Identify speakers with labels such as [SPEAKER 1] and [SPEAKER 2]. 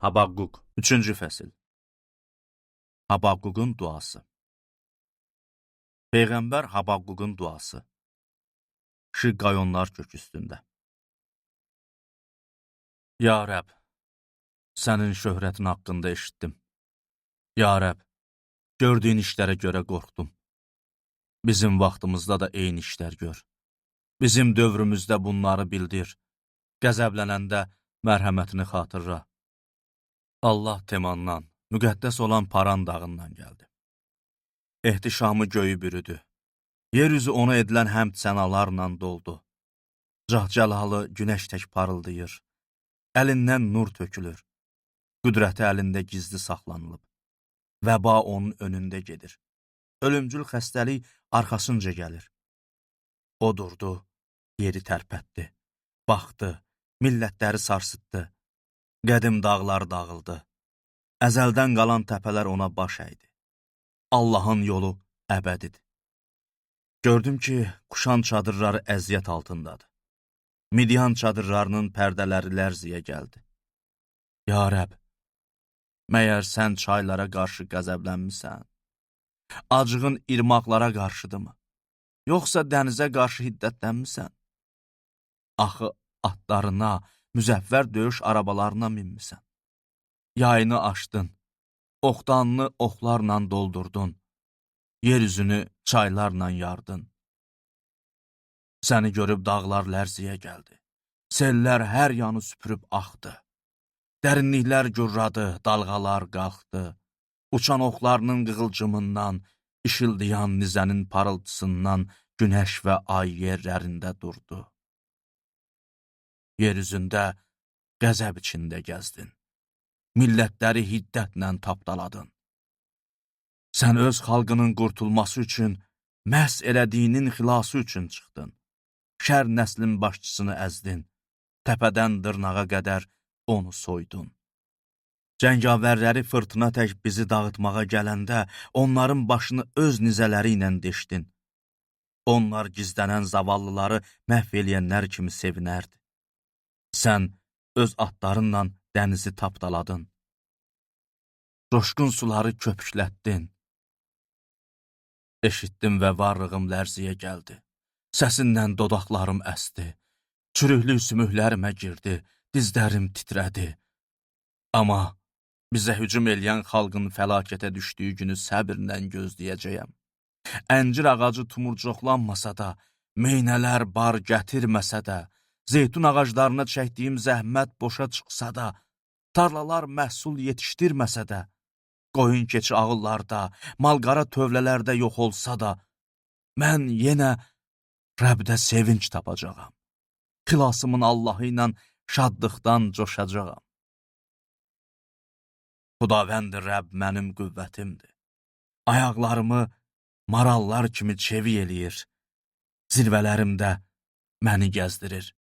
[SPEAKER 1] Habaqquk 3-cü fəsil. Habaqququn duası. Peyğəmbər Habaqququn duası. Şiqqayonlar kök üstündə. Ya Rəbb, sənin şöhrətin haqqında eşitdim. Ya Rəbb, gördüyün işlərə görə qorxdum. Bizim vaxtımızda da eyni işlər gör. Bizim dövrümüzdə bunları bildir. Qəzəblənəndə mərhəmətini xatırla. Allah Temandan, müqəddəs olan Paran dağından gəldi. Ehtişamı göyü bürüdü. Yeryüzü ona edilən həmd sənalarla doldu. Cəhcəlalı günəş tək parıldayır. Əlindən nur tökülür. Qüdrəti əlində gizli saxlanılıb. Vəba onun önündə gedir. Ölümcül xəstəlik arxasınca gəlir. O durdu, yeri tərpətdi. Baxdı, millətləri sarsıtdı. Qədim dağlar dağıldı. Əzəldən qalan təpələr ona baş əydi. Allahın yolu əbədidir. Gördüm ki, Kuşan çadırları əziyyət altındadır. Midyan çadırlarının pərdələri lərziyə gəldi. Ya Rəbb, məyər sən çaylara qarşı qəzəblənmisən? Acığın irmaqlara qarşıdırmı? Yoxsa dənizə qarşı hiddətlənmisən? Axı atlarına, müzəffər döyüş arabalarına minmisən. Yayını açdın, oxtanını oxlarla doldurdun. Yeryüzünü çaylarla yardın. Səni görüb dağlar lərziyə gəldi. Sellər hər yanı süpürüb axdı. Dərinliklər gürradı, dalğalar qalxdı. Uçan oxlarının qığılcımından, işıldayan nizənin parıltısından günəş və ay yerlərində durdu. Yeryüzündə qəzəb içində gəzdin. Millətləri hiddətlə tapdaladın. Sən öz xalqının qurtulması üçün, məhz elədiyinin xilası üçün çıxdın. Şər nəslin başçısını əzdin. Təpədən dırnağa qədər onu soydun. Cəngavərləri fırtına tək bizi dağıtmağa gələndə, onların başını öz nizələri ilə deşdin. Onlar gizlənən zavallıları məhv eləyənlər kimi sevinərdi. Sən öz atlarınla dənizi tapdaladın. Coşqun suları köpüklətdin. Eşitdim və varlığım lərziyə gəldi. Səsinlə dodaqlarım əsdi. Çürüklük sümüklərimə girdi, dizlərim titrədi. Amma bizə hücum eləyən xalqın fəlakətə düşdüyü günü səbirlə gözləyəcəyəm. Əncir ağacı tumurcuqlanmasa da, meynələr bar gətirməsə də, zeytun ağaclarına çəkdiyim zəhmət boşa çıxsa da, tarlalar məhsul yetişdirməsə də, qoyun keçi ağıllarda, malqara tövlələrdə yox olsa da, mən yenə Rəbdə sevinç tapacağam. Xilasımın Allahı ilə şadlıqdan coşacağam. Xudavənd Rəbb mənim qüvvətimdir. Ayaqlarımı marallar kimi çevi eləyir. Zirvələrimdə məni gəzdirir.